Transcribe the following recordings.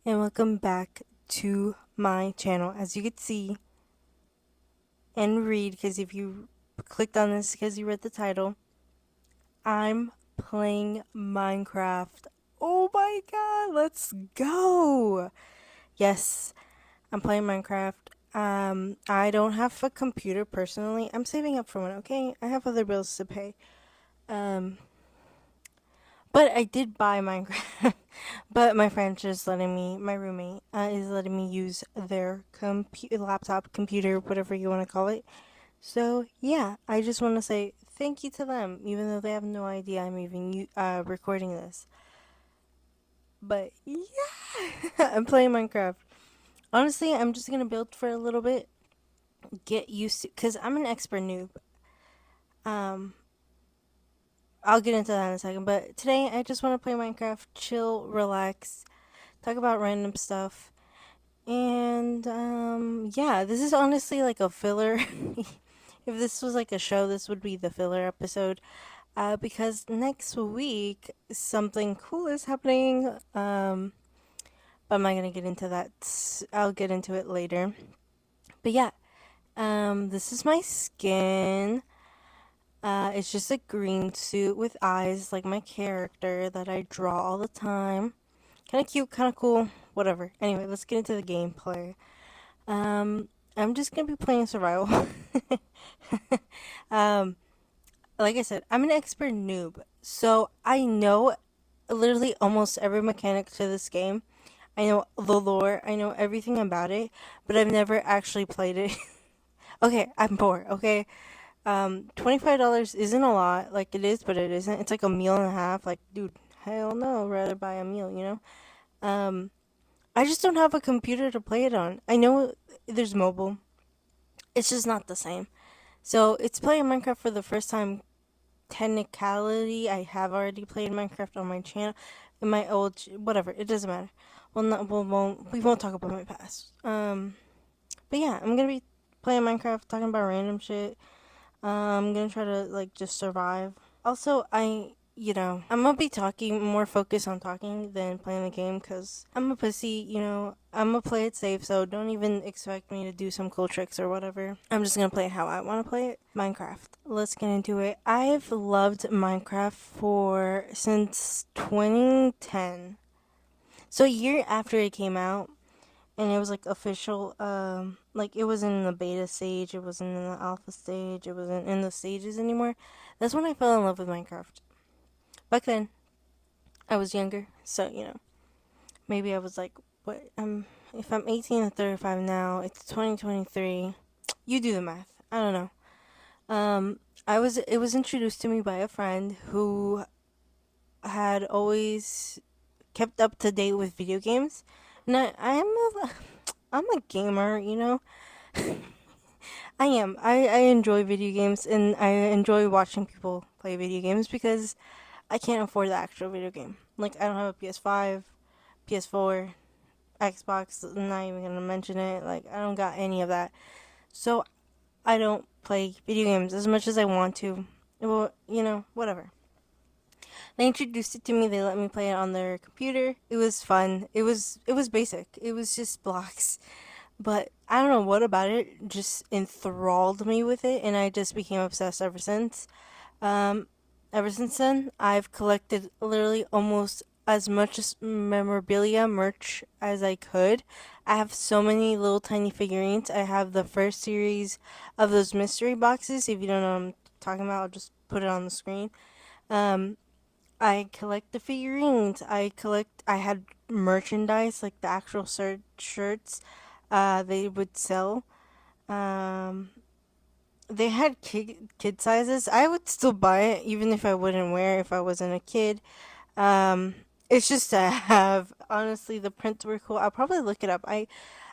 And welcome back to my channel. As you can see and read, because if you clicked on this because you read the title, I'm playing Minecraft. Oh my god, let's go! Yes, I'm playing Minecraft. I don't have a computer personally. I'm saving up for one, okay? I have other bills to pay. Um, but I did buy Minecraft. But my friend's just letting me, my roommate, is letting me use their laptop, computer, whatever you want to call it. So, yeah, I just want to say thank you to them, even though they have no idea I'm even recording this. But, yeah, I'm playing Minecraft. Honestly, I'm just going to build for a little bit, get used to, because I'm an expert noob. Um, I'll get into that in a second, but today I just want to play Minecraft, chill, relax, talk about random stuff. And yeah, this is honestly like a filler. If this was like a show, this would be the filler episode. Because next week something cool is happening. But I'm not gonna get into that. I'll get into it later. But yeah, this is my skin. It's just a green suit with eyes like my character that I draw all the time. Kind of cute, kind of cool, whatever. Anyway, let's get into the gameplay. Um, I'm just gonna be playing survival. um, like I said, I'm an expert noob, so I know literally almost every mechanic to this game. I know the lore, I know everything about it, but I've never actually played it. Okay, I'm poor, okay? $25 isn't a lot, like it is, but it isn't. It's like a meal and a half. Like, dude, hell no, I'd rather buy a meal, you know? Um, I just don't have a computer to play it on. I know there's mobile. It's just not the same. So it's playing Minecraft for the first time. Technicality, I have already played Minecraft on my channel, in my old whatever. It doesn't matter. Well, not we won't talk about my past. But yeah, I'm gonna be playing Minecraft, talking about random shit. I'm gonna try to like just survive. Also, I'm gonna be talking more focused on talking than playing the game because I'm a pussy, I'm gonna play it safe, so don't even expect me to do some cool tricks or whatever. I'm just gonna play it how I wanna play it. Minecraft. Let's get into it. I've loved Minecraft for since 2010. So a year after it came out, and it was like official, like it wasn't in the beta stage, it wasn't in the alpha stage, it wasn't in the stages anymore. That's when I fell in love with Minecraft. Back then, I was younger, so maybe I was like, what? If I'm 18 and 35 now, it's 2023. You do the math. I don't know. It was introduced to me by a friend who had always kept up to date with video games, and I'm a gamer, I am. I enjoy video games and I enjoy watching people play video games because I can't afford the actual video game. Like, I don't have a PS5, PS4, Xbox, I'm not even gonna mention it. Like, I don't got any of that. So, I don't play video games as much as I want to. Well, whatever. They introduced it to me, they let me play it on their computer. It was fun. It was basic. It was just blocks. But I don't know what about it just enthralled me with it, and I just became obsessed ever since. Um, Ever since then, I've collected literally almost as much as memorabilia merch as I could. I have so many little tiny figurines. I have the first series of those mystery boxes. If you don't know what I'm talking about, I'll just put it on the screen. Um, I collect the figurines. I had merchandise, like the actual shirts they would sell. Um, they had kid sizes. I would still buy it even if I wouldn't wear it if I wasn't a kid. Um, it's just to have. Honestly, the prints were cool. I'll probably look it up. I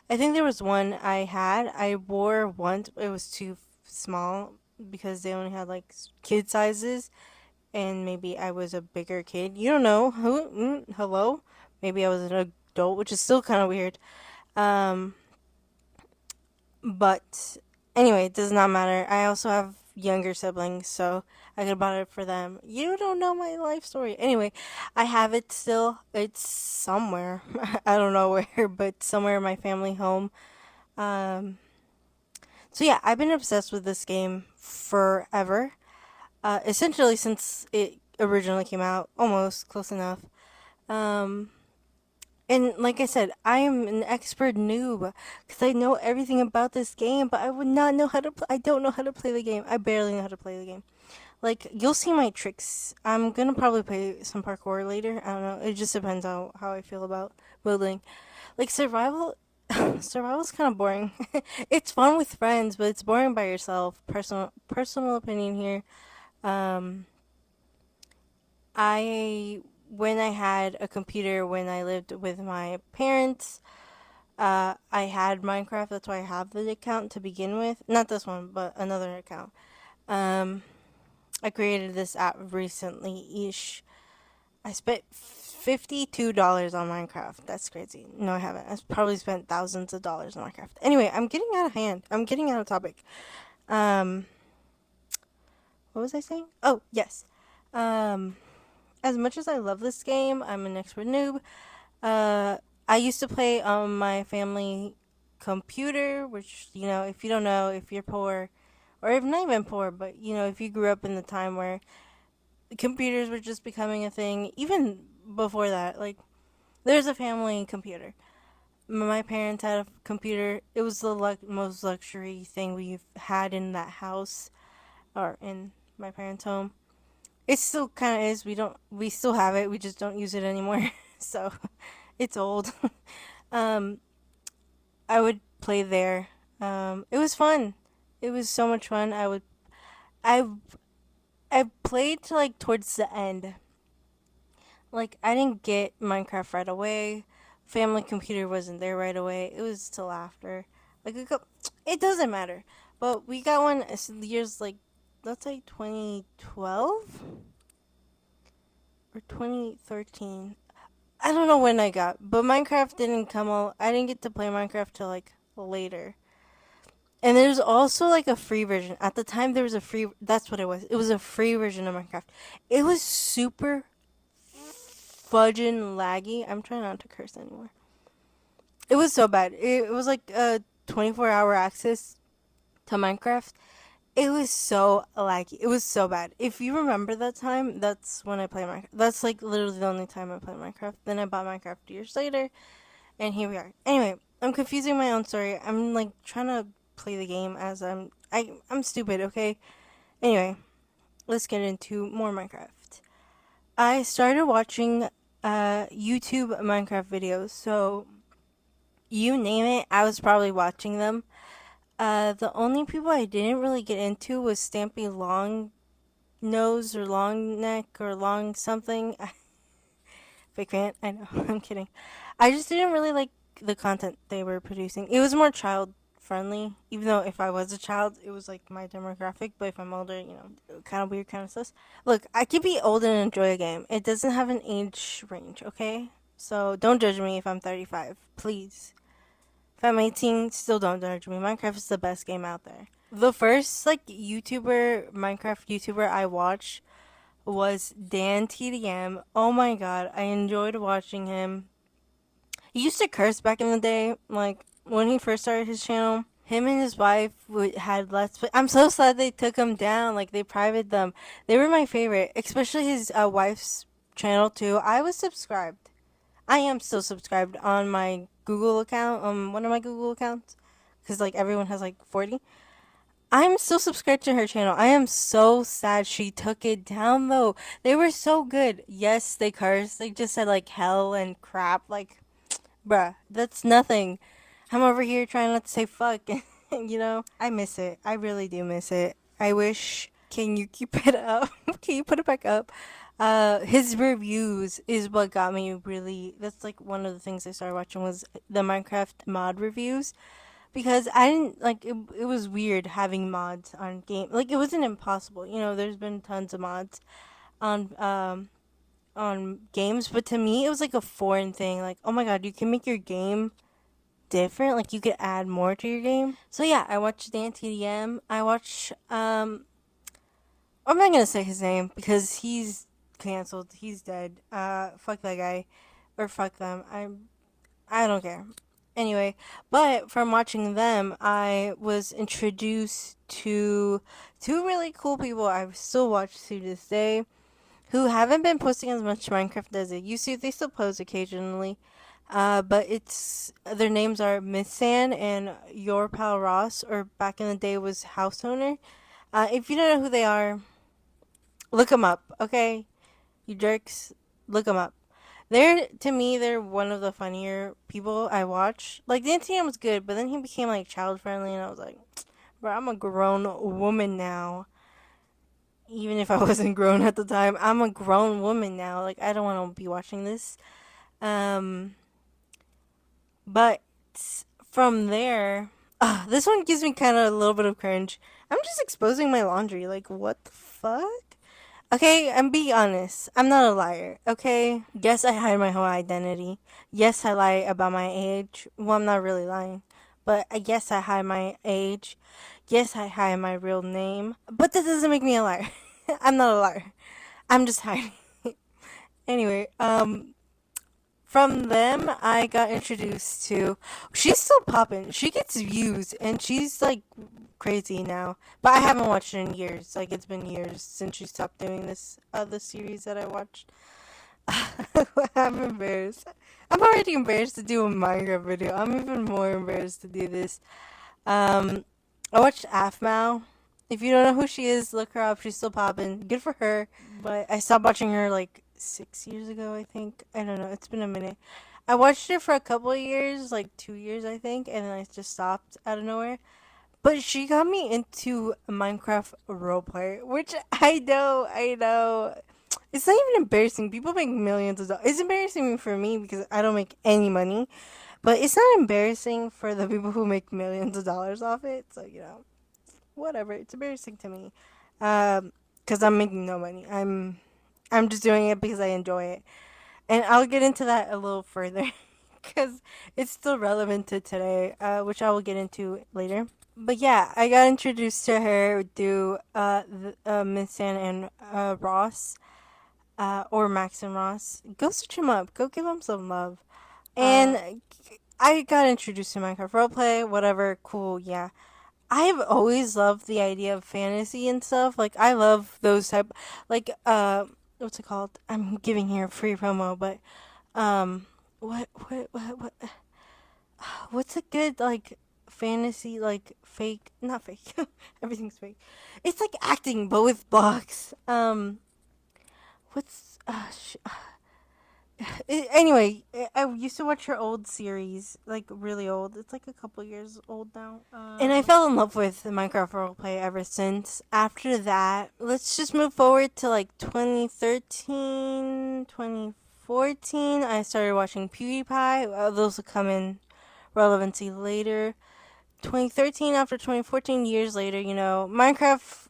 think there was one I wore once. It was too small because they only had like kid sizes, and maybe I was a bigger kid. You don't know who. Hello, maybe I was an adult, which is still kind of weird. Um, but anyway, it does not matter. I also have younger siblings, so I could have bought it for them. You don't know my life story. Anyway, I have it still. It's somewhere. I don't know where, but somewhere in my family home. Um, so yeah, I've been obsessed with this game forever. Essentially since it originally came out, almost close enough. Um, and like I said, I am an expert noob because I know everything about this game, but I would not know how to. I don't know how to play the game. I barely know how to play the game. Like you'll see my tricks. I'm gonna probably play some parkour later. I don't know. It just depends how I feel about building. Like survival, survival's kind of boring. It's fun with friends, but it's boring by yourself. Personal opinion here. Um, I when I had a computer when I lived with my parents, I had Minecraft. That's why I have the account to begin with. Not this one, but another account. Um, I created this app recently ish. I spent $52 on Minecraft. That's crazy. No, I haven't. I've probably spent thousands of dollars on Minecraft. Anyway, I'm getting out of hand. I'm getting out of topic. Um, what was I saying? Oh, yes. Um, as much as I love this game, I'm an expert noob. Uh, I used to play on my family computer, which, if you don't know, if you're poor, or if not even poor, but, if you grew up in the time where computers were just becoming a thing, even before that, like, there's a family computer. My parents had a computer. It was the most luxury thing we've had in that house, or in my parents' home. It still kind of is. We still have it. We just don't use it anymore. So, it's old. um, I would play there. It was fun. It was so much fun. I, I played to like towards the end. Like I didn't get Minecraft right away. Family computer wasn't there right away. It was till after. Like it doesn't matter. But we got one years like let's say 2012 or 2013. I don't know when I got, but Minecraft didn't come out. I didn't get to play Minecraft till like later. And there's also like a free version. At the time there was a free that's what it was. It was a free version of Minecraft. It was super fudging laggy. I'm trying not to curse anymore. It was so bad. It was like a 24-hour access to Minecraft. It was so laggy. It was so bad. If you remember that time, that's when I played Minecraft. That's like literally the only time I played Minecraft. Then I bought Minecraft years later, and here we are. Anyway, I'm confusing my own story. I'm like trying to play the game as I'm stupid, okay? Anyway, let's get into more Minecraft. I started watching YouTube Minecraft videos, so you name it, I was probably watching them. The only people I didn't really get into was Stampy Long Nose or Long Neck or Long something. Big fan, I know, I'm kidding. I just didn't really like the content they were producing. It was more child friendly, even though if I was a child, it was like my demographic, but if I'm older, kind of weird, kind of sus. Look, I could be old and enjoy a game. It doesn't have an age range, okay? So don't judge me if I'm 35, please. If I'm 18, still don't judge me. Minecraft is the best game out there. The first, like, Minecraft YouTuber I watched was Dan TDM. Oh my god, I enjoyed watching him. He used to curse back in the day, like, when he first started his channel. Him and his wife had Let's Play. I'm so sad they took him down, like, they privated them. They were my favorite, especially his wife's channel, too. I was subscribed. I am still subscribed on my Google account, one of my Google accounts, because like everyone has like 40. I'm still subscribed to her channel. I am so sad she took it down though. They were so good. Yes, they cursed. They just said like hell and crap. Like, bruh, that's nothing. I'm over here trying not to say fuck. I miss it. I really do miss it. I wish. Can you keep it up? Can you put it back up? His reviews is what got me really. That's like one of the things I started watching was the Minecraft mod reviews because I didn't like it. It was weird having mods on game. Like it wasn't impossible. There's been tons of mods on games, but to me it was like a foreign thing. Like oh my god, you can make your game different. Like you could add more to your game. So yeah, I watched Dan TDM. I watch I'm not gonna say his name because he's canceled. He's dead. Fuck that guy, or fuck them. I don't care. Anyway, but from watching them, I was introduced to two really cool people I still watch to this day who haven't been posting as much Minecraft as they used to. They still post occasionally. But it's their names are Miss San and Your Pal Ross, or back in the day was House Owner. If you don't know who they are, look them up, okay? You jerks, look them up. To me, they're one of the funnier people I watch. Like, the Anthony was good, but then he became, like, child friendly, and I was like, bro, I'm a grown woman now. Even if I wasn't grown at the time, I'm a grown woman now. Like, I don't want to be watching this. Um, but from there, this one gives me kind of a little bit of cringe. I'm just exposing my laundry. Like, what the fuck? Okay, I'm being honest. I'm not a liar, okay? Yes, I hide my whole identity. Yes, I lie about my age. Well, I'm not really lying. But yes, I hide my age. Yes, I hide my real name. But that doesn't make me a liar. I'm not a liar. I'm just hiding. Anyway, from them, I got introduced to. She's still popping. She gets views, and she's like crazy now. But I haven't watched her in years. Like it's been years since she stopped doing this other series that I watched. I'm embarrassed. I'm already embarrassed to do a Minecraft video. I'm even more embarrassed to do this. Um, I watched Afmao. If you don't know who she is, look her up. She's still popping. Good for her. But I stopped watching her like 6 years ago, I think. I don't know. It's been a minute. I watched her for a couple of years, like 2 years, I think, and then I just stopped out of nowhere. But she got me into Minecraft roleplay, which I know. It's not even embarrassing. People make millions of dollars. It's embarrassing for me because I don't make any money. But it's not embarrassing for the people who make millions of dollars off it. So, whatever. It's embarrassing to me. Because I'm making no money. I'm just doing it because I enjoy it. And I'll get into that a little further because it's still relevant to today, which I will get into later. But yeah, I got introduced to her through Miss San and Ross, or Max and Ross. Go search them up. Go give them some love. And I got introduced to Minecraft roleplay, whatever, cool, yeah. I've always loved the idea of fantasy and stuff. Like I love those type, like what's it called? I'm giving here a free promo, but um, what, what's a good like fantasy like fake? Not fake. Everything's fake. It's like acting, but with blocks. What's anyway, I used to watch her old series, like really old. It's like a couple years old now. And I fell in love with Minecraft roleplay ever since. After that, let's just move forward to like 2013, 2014. I started watching PewDiePie. Those will come in relevancy later. 2013, after 2014, years later, Minecraft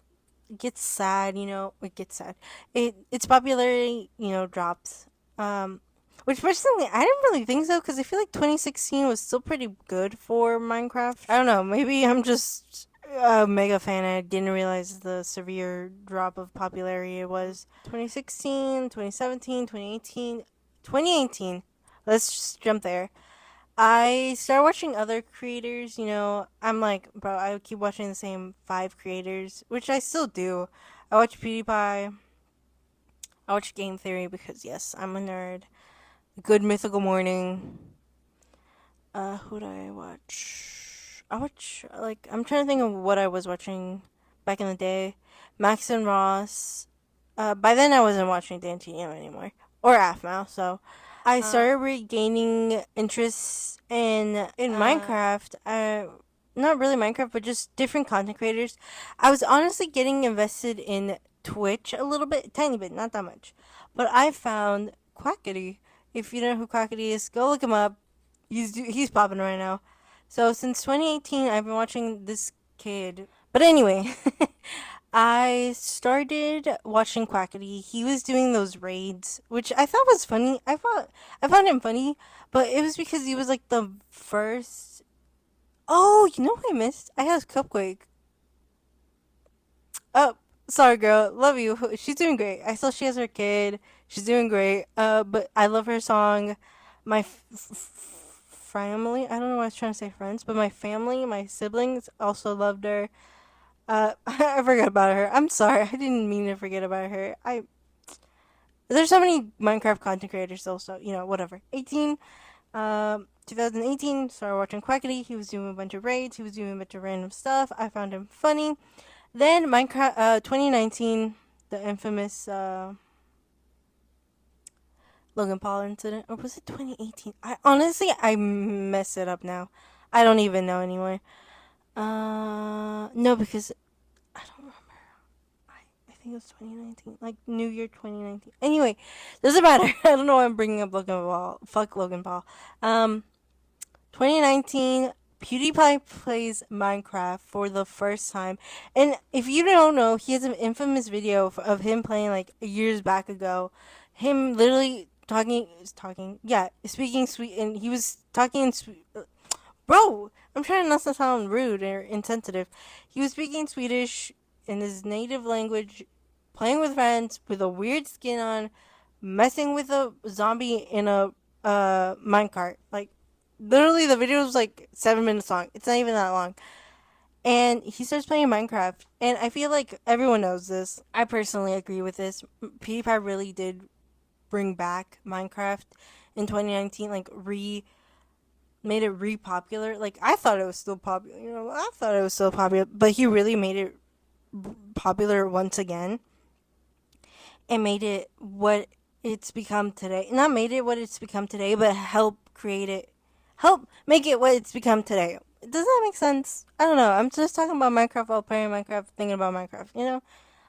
gets sad, it gets sad. Its popularity, drops. Um, which personally, I didn't really think so because I feel like 2016 was still pretty good for Minecraft. I don't know, maybe I'm just a mega fan and I didn't realize the severe drop of popularity it was. 2016, 2017, 2018, 2018. Let's just jump there. I started watching other creators, I'm like, bro, I keep watching the same five creators, which I still do. I watch PewDiePie, I watch Game Theory because, yes, I'm a nerd. Good Mythical Morning. Who do I watch? I'm trying to think of what I was watching back in the day. Max and Ross. By then I wasn't watching Dan TM anymore. Or AFMAO, so I started regaining interest in Minecraft. Not really Minecraft, but just different content creators. I was honestly getting invested in Twitch a little bit, tiny bit, not that much. But I found Quackity. If you don't know who Quackity is, go look him up. He's popping right now. So since 2018, I've been watching this kid. But anyway, I started watching Quackity. He was doing those raids, which I thought was funny. I found him funny, but it was because he was like the first. Oh, you know what I missed? I had Cupquake. Oh, Sorry, girl. Love you. She's doing great. I saw she has her kid. She's doing great. But I love her song. My family. I don't know why I was trying to say friends, but my family, my siblings also loved her. I forgot about her. I'm sorry. I didn't mean to forget about her. There's so many Minecraft content creators also. Whatever. 2018. Started watching Quackity. He was doing a bunch of raids. He was doing a bunch of random stuff. I found him funny. Then Minecraft, 2019, the infamous Logan Paul incident, or was it 2018? I mess it up now. I don't even know anymore. No, because I don't remember. I think it was 2019, like New Year 2019. Anyway, doesn't matter. I don't know why I'm bringing up Logan Paul. Fuck Logan Paul. 2019, PewDiePie plays Minecraft for the first time. And if you don't know, he has an infamous video of him playing like years back ago. Him literally speaking sweet, and he was talking in sweet. Bro, I'm trying not to sound rude or insensitive. He was speaking Swedish in his native language, playing with friends with a weird skin on, messing with a zombie in a minecart. Like, literally, the video was like 7 minutes long. It's not even that long. And he starts playing Minecraft, and I feel like everyone knows this. I personally agree with this. PewDiePie really did bring back Minecraft in 2019, like made it re-popular. Like, I thought it was still popular, I thought it was still popular, but he really made it popular once again and made it what it's become today. Not made it what it's become today, but help make it what it's become today. Does that make sense? I don't know. I'm just talking about Minecraft while playing Minecraft, thinking about Minecraft.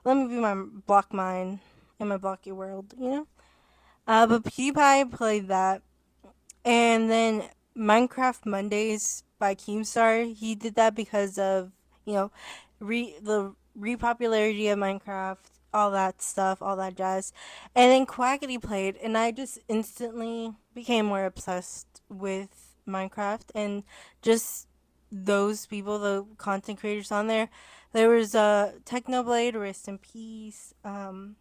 Let me be my block mind in my blocky world. But PewDiePie played that, and then Minecraft Mondays by Keemstar. He did that because of the repopularity of Minecraft, all that stuff, all that jazz. And then Quackity played, and I just instantly became more obsessed with Minecraft and just those people, the content creators on there. There was Technoblade, rest in peace. A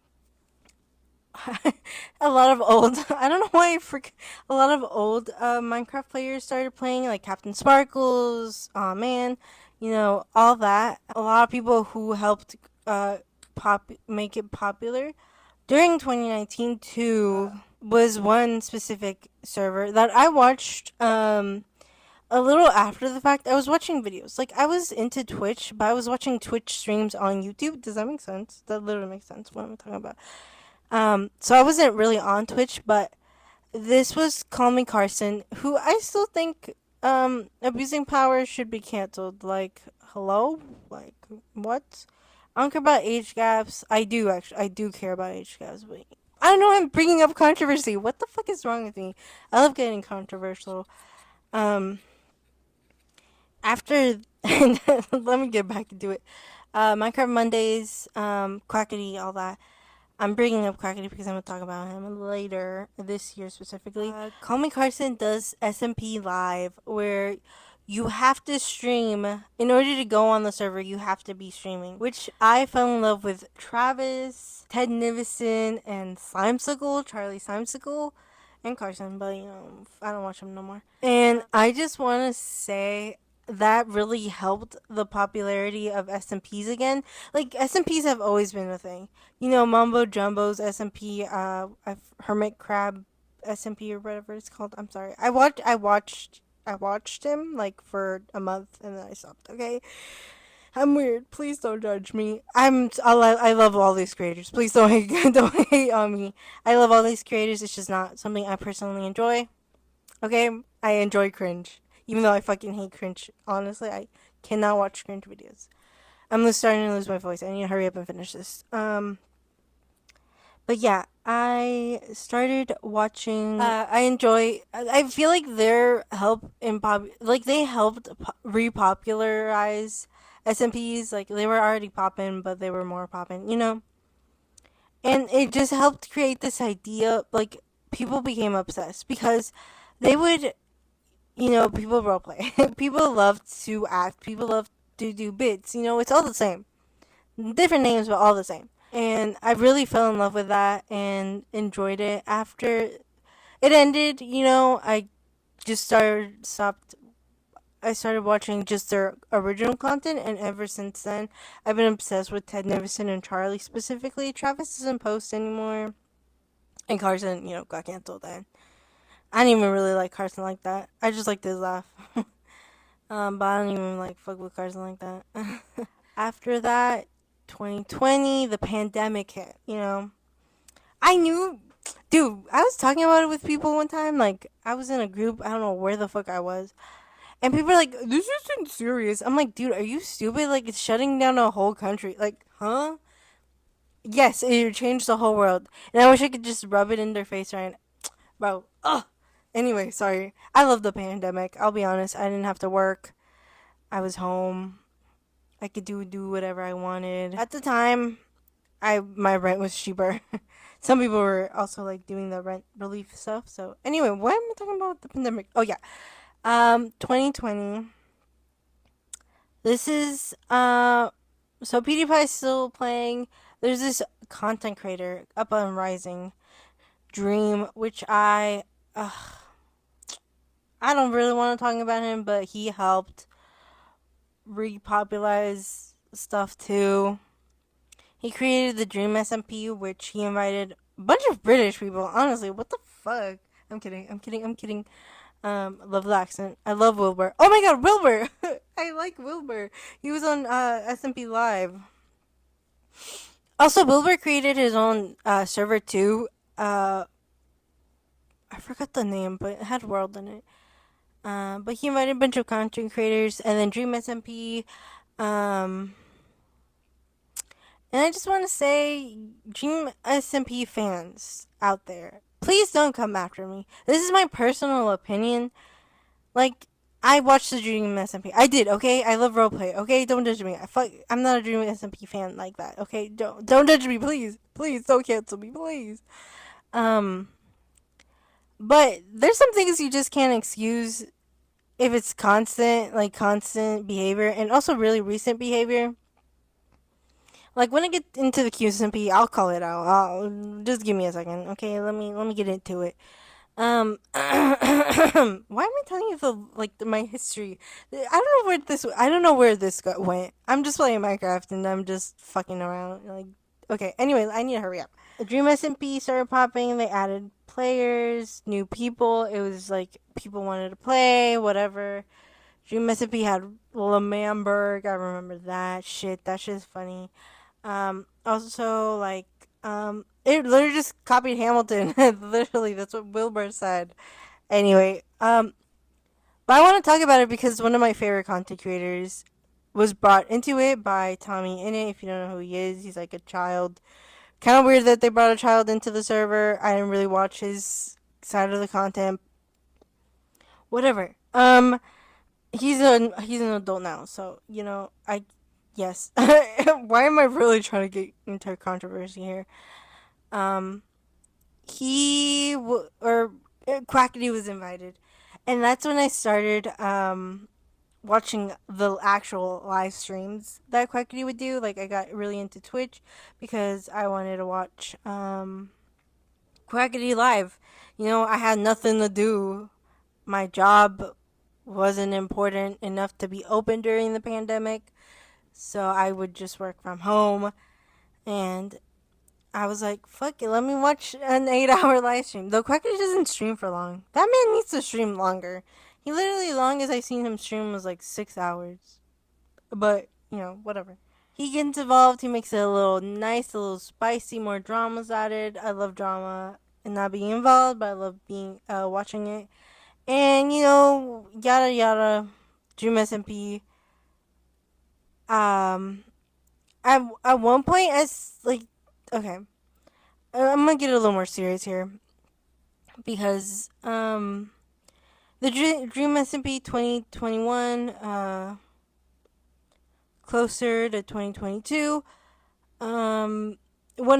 lot of old I don't know why I forget a lot of old Minecraft players started playing, like Captain Sparkles, oh man, all that. A lot of people who helped make it popular during 2019 too was one specific server that I watched a little after the fact. I was watching videos. Like, I was into Twitch, but I was watching Twitch streams on YouTube. Does that make sense? That literally makes sense what I'm talking about. So I wasn't really on Twitch, but this was Call Me Carson, who I still think abusing power should be canceled. Like, hello? Like, what? I don't care about age gaps. I do, actually. I do care about age gaps, but I don't know, I'm bringing up controversy. What the fuck is wrong with me? I love getting controversial. Um, after, let me get back into it. Minecraft Mondays, Quackity, all that. I'm bringing up Quackity because I'm going to talk about him later, this year specifically. Call Me Carson does SMP Live, where you have to stream. In order to go on the server, you have to be streaming. Which I fell in love with Travis, Ted Nivison, and Charlie Slimesicle, and Carson, but I don't watch him no more. And I just want to say that really helped the popularity of SMPs again. Like, SMPs have always been a thing. Mumbo Jumbo's SMP, Hermit Crab SMP or whatever it's called. I'm sorry. I watched him like for a month and then I stopped. Okay, I'm weird. Please don't judge me. I love all these creators. Please don't hate, don't hate on me. I love all these creators. It's just not something I personally enjoy. Okay, I enjoy cringe, even though I fucking hate cringe. Honestly, I cannot watch cringe videos. I'm starting to lose my voice. I need to hurry up and finish this. But yeah, I started watching. I enjoy. I feel like their help in like they helped repopularize SMPs. Like, they were already popping, but they were more popping. And it just helped create this idea. Like, people became obsessed because they would, people roleplay. People love to act. People love to do bits. It's all the same. different names, but all the same. And I really fell in love with that and enjoyed it. After it ended, I just stopped. I started watching just their original content, and ever since then, I've been obsessed with Ted Nivison and Charlie specifically. Travis doesn't post anymore, and Carson, got canceled. Then I didn't even really like Carson like that. I just liked his laugh. But I don't even like fuck with Carson like that. After that, 2020, the pandemic hit. I knew, dude. I was talking about it with people one time. Like I was in a group. I don't know where the fuck I was. And people are like, this isn't serious. I'm like, dude, are you stupid? Like, it's shutting down a whole country. Like, huh? Yes, it changed the whole world. And I wish I could just rub it in their face right now. Bro, ugh. Anyway, sorry. I love the pandemic. I'll be honest. I didn't have to work. I was home. I could do whatever I wanted. At the time, my rent was cheaper. Some people were also like doing the rent relief stuff. So anyway, what am I talking about the pandemic? Oh yeah. 2020. This is so PewDiePie is still playing. There's this content creator up on Rising, Dream, which I don't really want to talk about him, but he helped repopularize stuff too. He created the Dream SMP, which he invited a bunch of British people. Honestly, what the fuck? I'm kidding. I'm kidding. I'm kidding. Love the accent. I love Wilbur. Oh my god, Wilbur! I like Wilbur. He was on SMP Live. Also, Wilbur created his own server too. I forgot the name, but it had World in it. But he invited a bunch of content creators, and then Dream SMP. Um, and I just want to say, Dream SMP fans out there, please don't come after me. This is my personal opinion. Like, I watched the Dream SMP. I did, okay? I love roleplay, okay? Don't judge me. I'm not a Dream SMP fan like that, okay? Don't judge me, please. Please, don't cancel me, please. Um, but there's some things you just can't excuse if it's constant behavior, and also really recent behavior. Like when I get into the QSMP, I'll call it out. Just give me a second, okay? Let me get into it. Why am I telling you my history? I don't know where this went. I'm just playing Minecraft and I'm just fucking around. Like, okay. Anyway, I need to hurry up. Dream SMP started popping. They added players, new people. It was like people wanted to play, whatever. Dream SMP had Lamamberg. I remember that shit. That shit's funny. Also, it literally just copied Hamilton. Literally, that's what Wilbur said. Anyway, but I want to talk about it because one of my favorite content creators was brought into it by Tommy Innit. If you don't know who he is, he's like a child. Kind of weird that they brought a child into the server. I didn't really watch his side of the content. Whatever. He's an adult now, so I yes. Why am I really trying to get into controversy here? Um, or Quackity was invited, and that's when I started watching the actual live streams that Quackity would do. Like I got really into Twitch because I wanted to watch Quackity live. I had nothing to do. My job wasn't important enough to be open during the pandemic, so I would just work from home, and I was like, fuck it, let me watch an 8 hour live stream. Though Quackity doesn't stream for long. That man needs to stream longer. He literally, longest I seen him stream was like 6 hours. But, whatever. He gets involved, he makes it a little nice, a little spicy, more drama's added. I love drama and not being involved, but I love being, watching it. And, yada yada, Dream SMP. At one point, okay, I'm gonna get a little more serious here because the Dream SMP 2021 closer to 2022. One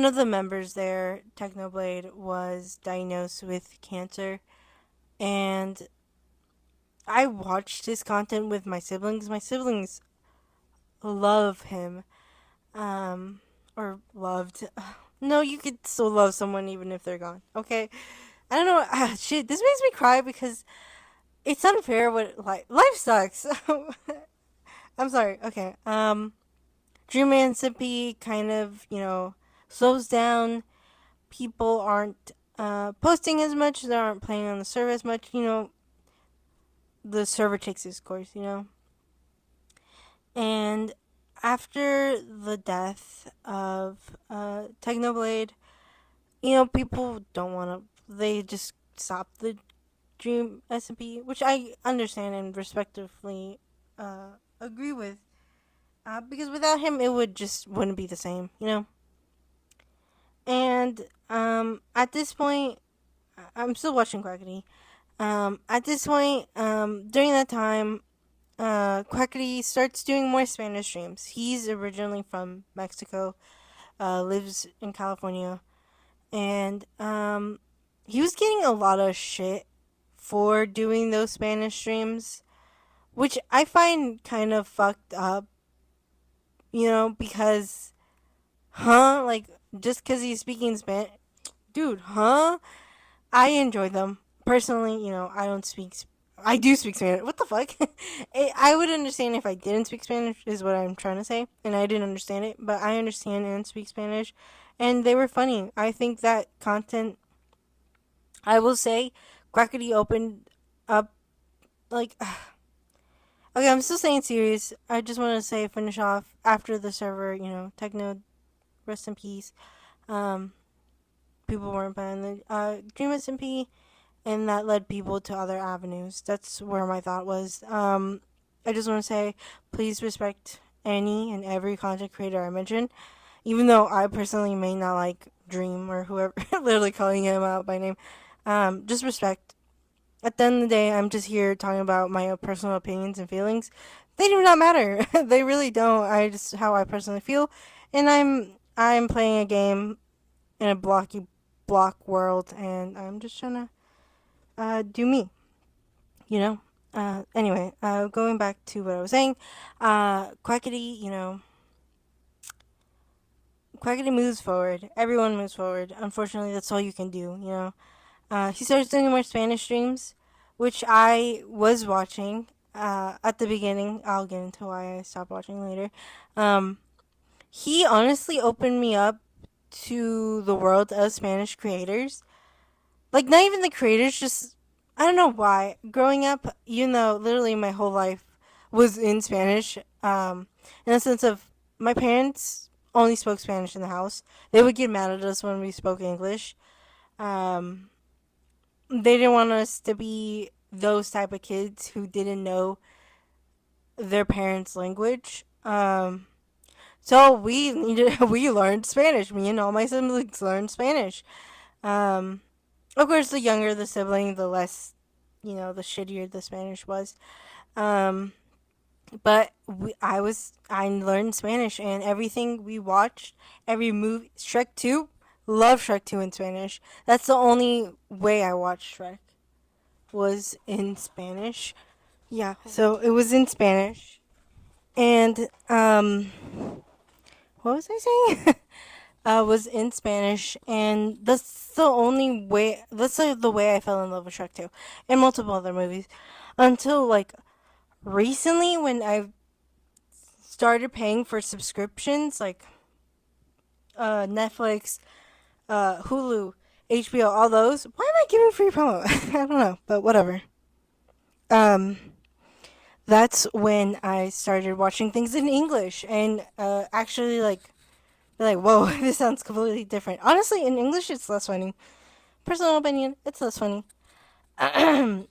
of the members there, Technoblade, was diagnosed with cancer, and I watched his content with my siblings. My siblings love him. um, or loved. No, you could still love someone even if they're gone. Okay, I don't know. Shit, this makes me cry because it's unfair. What life sucks. I'm sorry. Okay. Dreamman Sippy kind of slows down. People aren't posting as much. They aren't playing on the server as much. The server takes its course. And after the death of Technoblade, people don't want to. They just stop the Dream SMP, which I understand and respectively agree with. Because without him, it would just wouldn't be the same. And at this point, I'm still watching Quackity. At this point, during that time, Quackity starts doing more Spanish streams. He's originally from Mexico, lives in California, and he was getting a lot of shit for doing those Spanish streams, which I find kind of fucked up, because, huh? Like, just because he's speaking Spanish, dude, huh? I enjoy them. Personally, I don't speak. I do speak Spanish. What the fuck? I would understand if I didn't speak Spanish, is what I'm trying to say. And I didn't understand it, but I understand and speak Spanish. And they were funny. I think that content, I will say, Quackity opened up, like, okay, I'm still saying serious. I just want to say, finish off after the server, Techno, rest in peace. Um, People weren't playing the Dream SMP, and that led people to other avenues. That's where my thought was. I just want to say, please respect any and every content creator I mentioned, even though I personally may not like Dream or whoever, literally calling him out by name. Just respect. At the end of the day, I'm just here talking about my personal opinions and feelings. They do not matter. They really don't. I just how I personally feel, and I'm playing a game in a block world, and I'm just trying to do me. You know. Anyway, going back to what I was saying, Quackity, Quackity moves forward. Everyone moves forward. Unfortunately, that's all you can do. He starts doing more Spanish streams, which I was watching at the beginning. I'll get into why I stopped watching later. Um, he honestly opened me up to the world of Spanish creators. Like, not even the creators, just, I don't know why. Growing up, literally my whole life was in Spanish, in the sense of my parents only spoke Spanish in the house. They would get mad at us when we spoke English. Um, they didn't want us to be those type of kids who didn't know their parents' language. So we learned Spanish. Me and all my siblings learned Spanish. Um, of course, the younger the sibling, the less, the shittier the Spanish was. Um, but I learned Spanish, and everything we watched, every movie, Shrek 2, love Shrek 2 in Spanish. That's the only way I watched Shrek, was in Spanish. Yeah, so it was in Spanish. And, what was I saying? Was in Spanish, and that's the only way. That's the way I fell in love with Shrek 2, and multiple other movies, until like recently when I started paying for subscriptions like Netflix, Hulu, HBO, all those. Why am I giving free promo? I don't know, but whatever. Um, that's when I started watching things in English, and actually like, whoa, this sounds completely different. Honestly, in English, it's less funny. Personal opinion, it's less funny.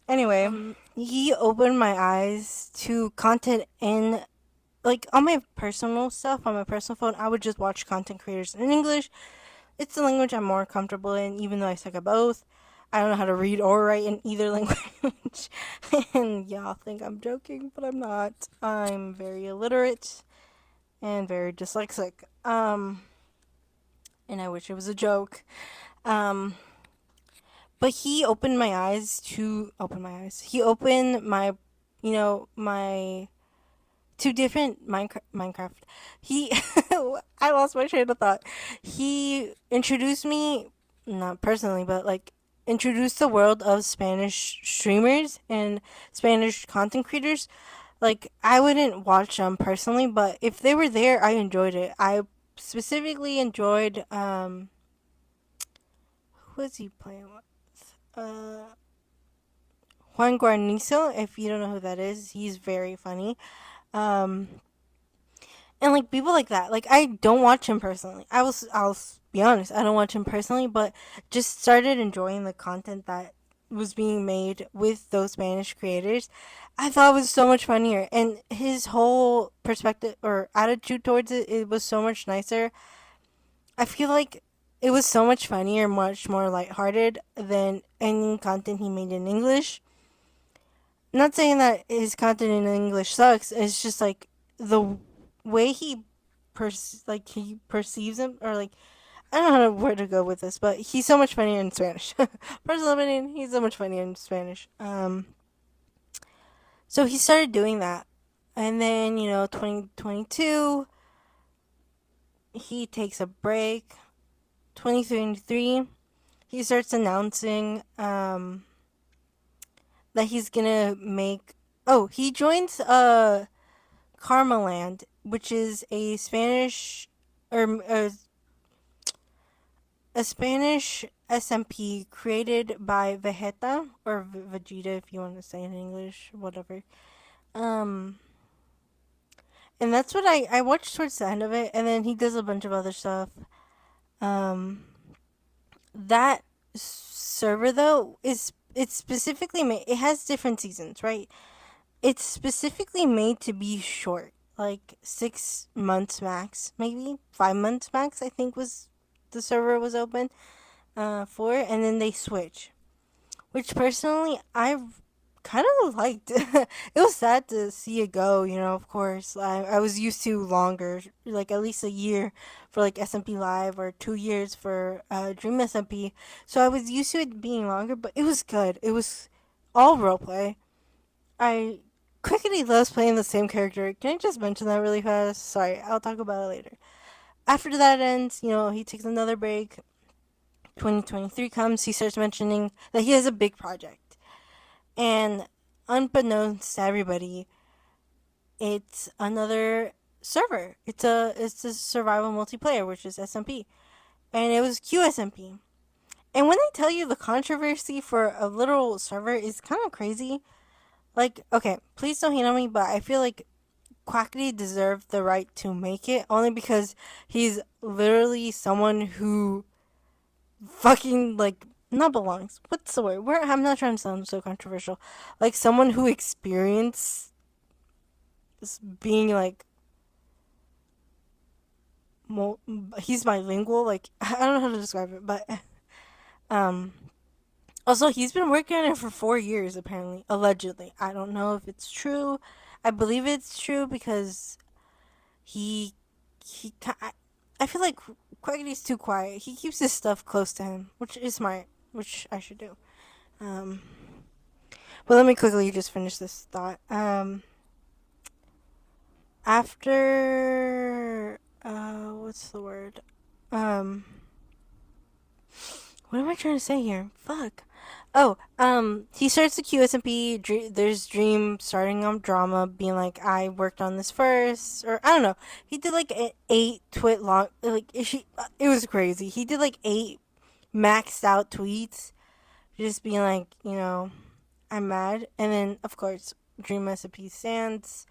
Anyway, he opened my eyes to content in, like, on my personal stuff, on my personal phone. I would just watch content creators in English. It's the language I'm more comfortable in, even though I suck at both. I don't know how to read or write in either language. And y'all think I'm joking, but I'm not. I'm very illiterate and very dyslexic. And I wish it was a joke. Um, but he opened my eyes to open my eyes. He opened my two different Minecraft. He, I lost my train of thought. He introduced me, not personally, but like introduced the world of Spanish streamers and Spanish content creators. Like I wouldn't watch them personally, but if they were there, I enjoyed it. I specifically enjoyed who was he playing with? Juan Guarnizo. If you don't know who that is, he's very funny. Um, and like people like that, like I don't watch him personally. I'll be honest, I don't watch him personally, but just started enjoying the content that was being made with those Spanish creators. I thought it was so much funnier, and his whole perspective or attitude towards it was so much nicer. I feel like it was so much funnier, much more lighthearted than any content he made in English. Not saying that his content in English sucks. It's just like the way like he perceives him, or like I don't know where to go with this, but he's so much funnier in Spanish. Personal opinion, he's so much funnier in Spanish. So he started doing that, and then 2022 he takes a break. 2023 he starts announcing that he's gonna make. Oh, he joins Karmaland, which is a Spanish or a Spanish SMP created by Vegeta or Vegeta, if you want to say it in English, whatever. Um, and that's what I watched towards the end of it, and then he does a bunch of other stuff. Um, that server though is it's specifically made. It has different seasons, right? It's specifically made to be short, like 6 months max, maybe 5 months max. I think was the server was open for, and then they switch, which personally I kind of liked. It was sad to see it go, of course. I was used to longer, like at least a year for like SMP Live or 2 years for Dream SMP. So I was used to it being longer, but it was good. It was all roleplay. I quickly loves playing the same character. Can I just mention that really fast? Sorry, I'll talk about it later. After that ends, he takes another break. 2023 comes, he starts mentioning that he has a big project. And unbeknownst to everybody, it's another server. It's a survival multiplayer, which is SMP. And it was QSMP. And when I tell you the controversy for a literal server is kind of crazy, like, okay, please don't hate on me, but I feel like Quackity deserved the right to make it only because he's literally someone who fucking like not belongs. What's the word? I'm not trying to sound so controversial. Like someone who experienced being like mo- he's bilingual. Like I don't know how to describe it, but um. Also, he's been working on it for 4 years, apparently, allegedly. I don't know if it's true. I believe it's true because he I feel like Quackity's too quiet. He keeps his stuff close to him, which is smart, which I should do. Um, but let me quickly just finish this thought. After what's the word? Um, what am I trying to say here? Fuck. Oh, he starts the QSMP. There's Dream starting on drama, being like, "I worked on this first," or I don't know. He did like an 8 tweet long, like it was crazy. He did like 8 maxed out tweets, just being like, I'm mad. And then of course, Dream SMP stands.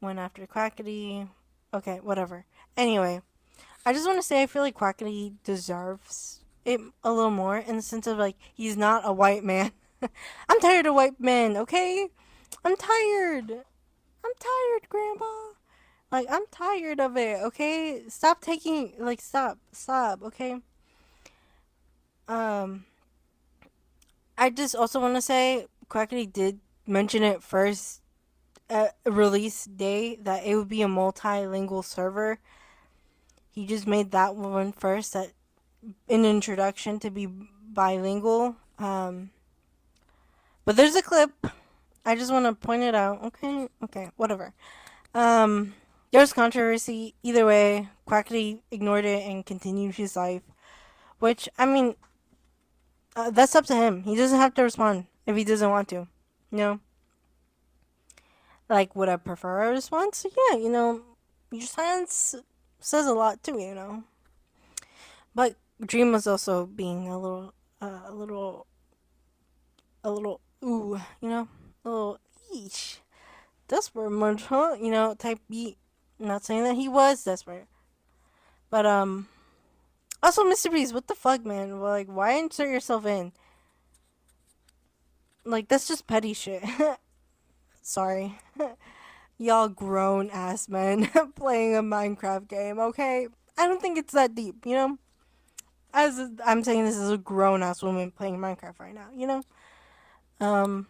Went after Quackity. Okay, whatever. Anyway, I just want to say I feel like Quackity deserves it a little more in the sense of like he's not a white man. I'm tired of white men, okay? I'm tired. I'm tired, Grandpa. Like I'm tired of it, okay? Stop taking stop, okay? Um I just also want to say Quackity did mention it first release day that it would be a multilingual server. He just made that one first, that an introduction to be bilingual. But there's a clip. I just want to point it out. Okay, whatever. Um, there was controversy. Either way, Quackity ignored it and continued his life. Which, I mean, that's up to him. He doesn't have to respond if he doesn't want to. You know? Like, would I prefer a response? Yeah, your silence says a lot too, But Dream was also being a little, ooh, a little, eesh, desperate much, huh? Type beat. Not saying that he was desperate, but also Mr. Beast, what the fuck, man? Well, like, why insert yourself in? Like, that's just petty shit. Sorry, y'all grown ass men playing a Minecraft game. Okay, I don't think it's that deep. As I'm saying, this is a grown ass woman playing Minecraft right now. Um,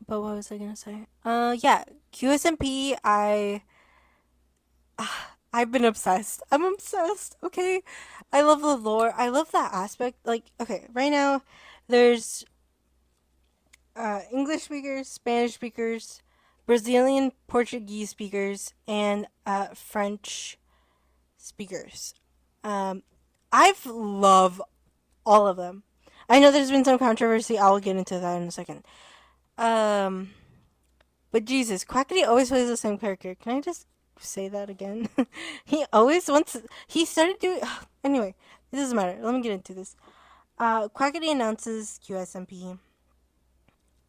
but what was I gonna say? Yeah, QSMP. I've been obsessed. I'm obsessed. Okay, I love the lore. I love that aspect. Like, okay, right now, there's English speakers, Spanish speakers, Brazilian Portuguese speakers, and French speakers. Um, I've love all of them. I know there's been some controversy. I'll get into that in a second. Um, but Jesus, Quackity always plays the same character. Can I just say that again? He always wants. He started doing. Anyway, it doesn't matter. Let me get into this. Quackity announces QSMP.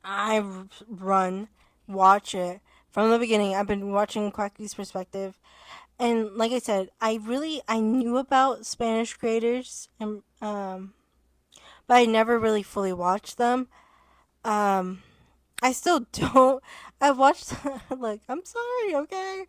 I run, watch it from the beginning. I've been watching Quackity's perspective, and like I said, I knew about Spanish creators, and but I never really fully watched them. Um, I still don't. I watched like I'm sorry, okay.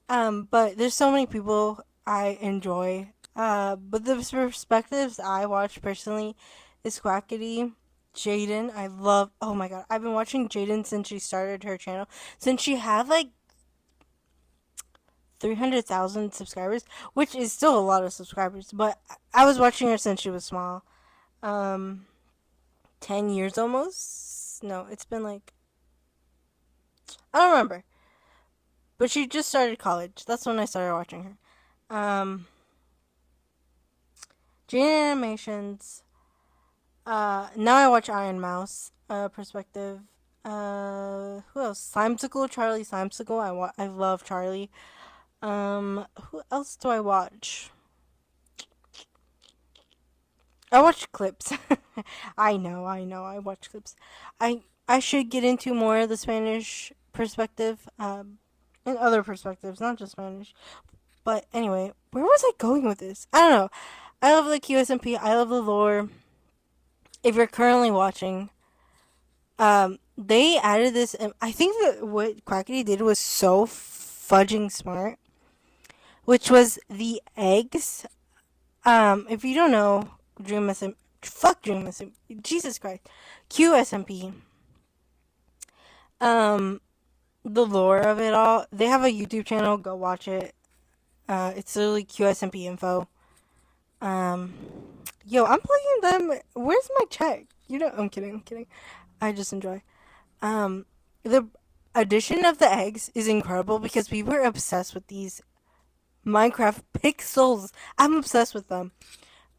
But there's so many people I enjoy. But the perspectives I watch personally is Quackity, Jaden. I love. Oh my god, I've been watching Jaden since she started her channel. Since she had like 300,000 subscribers, which is still a lot of subscribers. But I was watching her since she was small. Um, 10 years almost. No, it's been like I don't remember. But she just started college. That's when I started watching her. Gene Animations. Now I watch Iron Mouse. Perspective. Who else? Slimesicle, Charlie Slimesicle. I love Charlie. Who else do I watch? I watch clips. I watch clips. I should get into more of the Spanish perspective. And other perspectives, not just Spanish. But anyway, where was I going with this? I don't know. I love the QSMP. I love the lore. If you're currently watching, they added this. And I think that what Quackity did was so fudging smart, which was the eggs. If you don't know, Dream SM, fuck Dream SM, Jesus Christ, QSMP. Um, the lore of it all. They have a YouTube channel. Go watch it. It's literally QSMP info. Um, Yo, I'm playing them. Where's my check? I'm kidding. I'm kidding. I just enjoy. The addition of the eggs is incredible because we were obsessed with these Minecraft pixels. I'm obsessed with them.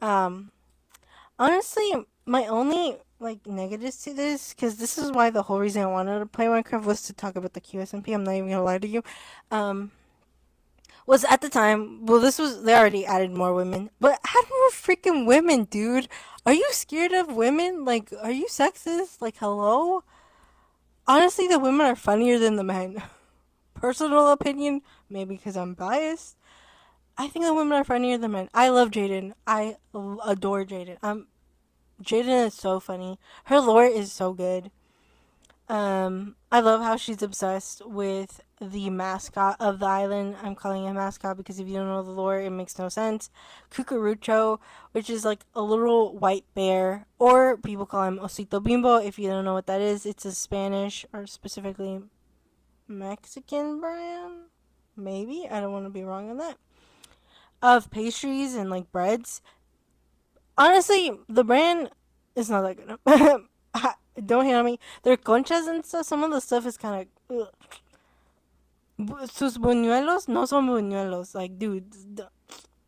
Um, Honestly, my only negatives to this, because this is why the whole reason I wanted to play Minecraft was to talk about the QSMP. I'm not even gonna lie to you. Um, was at the time. Well, they already added more women, but add more freaking women, dude. Are you scared of women? Like, are you sexist? Like, hello. Honestly, the women are funnier than the men. Personal opinion, maybe because I'm biased. I think the women are funnier than men. I love Jaden. I adore Jaden. Jaden is so funny. Her lore is so good. I love how she's obsessed with the mascot of the island. I'm calling it a mascot because if you don't know the lore, it makes no sense. Cucurucho, which is like a little white bear, or people call him Osito Bimbo. If you don't know what that is, it's a Spanish or specifically Mexican brand. Maybe I don't want to be wrong on that. Of pastries and like breads. Honestly, the brand is not that good. Don't hate on me. Their conchas and stuff. Some of the stuff is kind of. Sus buñuelos no son buñuelos. Like, dude,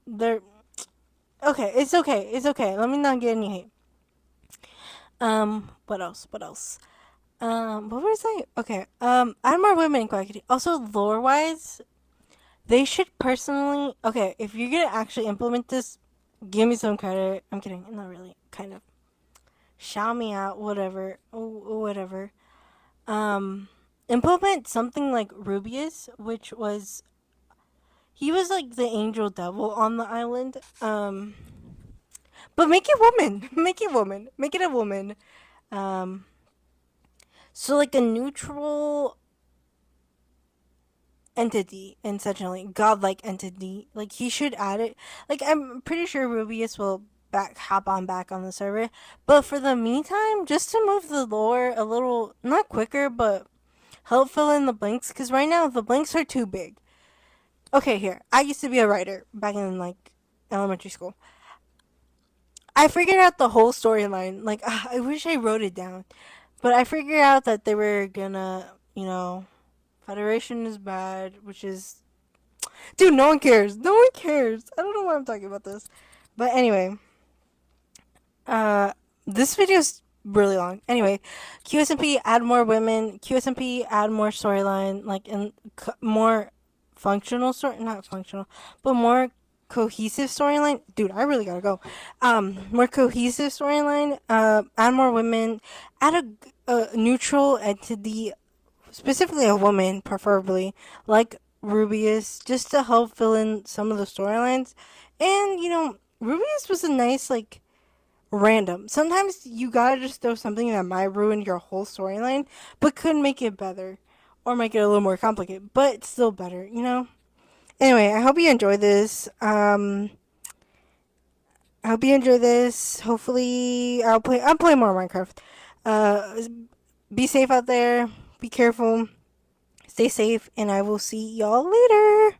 they're okay. It's okay. It's okay. Let me not get any hate. What else? What else? What was I? Okay. Add more women in Quackity. Also, lore wise, they should personally. Okay, if you're gonna actually implement this, give me some credit. I'm kidding. Not really. Kind of. Shout me out. Whatever. Whatever. Um, implement something like Rubius, which was he was like the angel devil on the island. But make it woman. Make it woman. Make it a woman. Um, so like a neutral entity, essentially godlike entity. Like he should add it. Like I'm pretty sure Rubius will back hop on back on the server. But for the meantime, just to move the lore a little not quicker, but help fill in the blanks. Because right now the blanks are too big. Okay, here I used to be a writer back in like elementary school. I figured out the whole storyline. Like I wish I wrote it down, but I figured out that they were gonna, Federation is bad, which is dude, no one cares. No one cares. I don't know why I'm talking about this. But anyway, uh this video's really long. Anyway, QSMP add more women, QSMP add more storyline, like and more functional story, not functional, but more cohesive storyline. Dude, I really gotta go. More cohesive storyline. Add more women. Add a neutral entity, specifically a woman, preferably, like Rubius, just to help fill in some of the storylines. And, Rubius was a nice, like, random. Sometimes you gotta just throw something that might ruin your whole storyline, but could make it better. Or make it a little more complicated, but it's still better. Anyway, I hope you enjoy this. I hope you enjoy this. Hopefully, I'll play more Minecraft. Uh, be safe out there. Be careful. Stay safe, and I will see y'all later.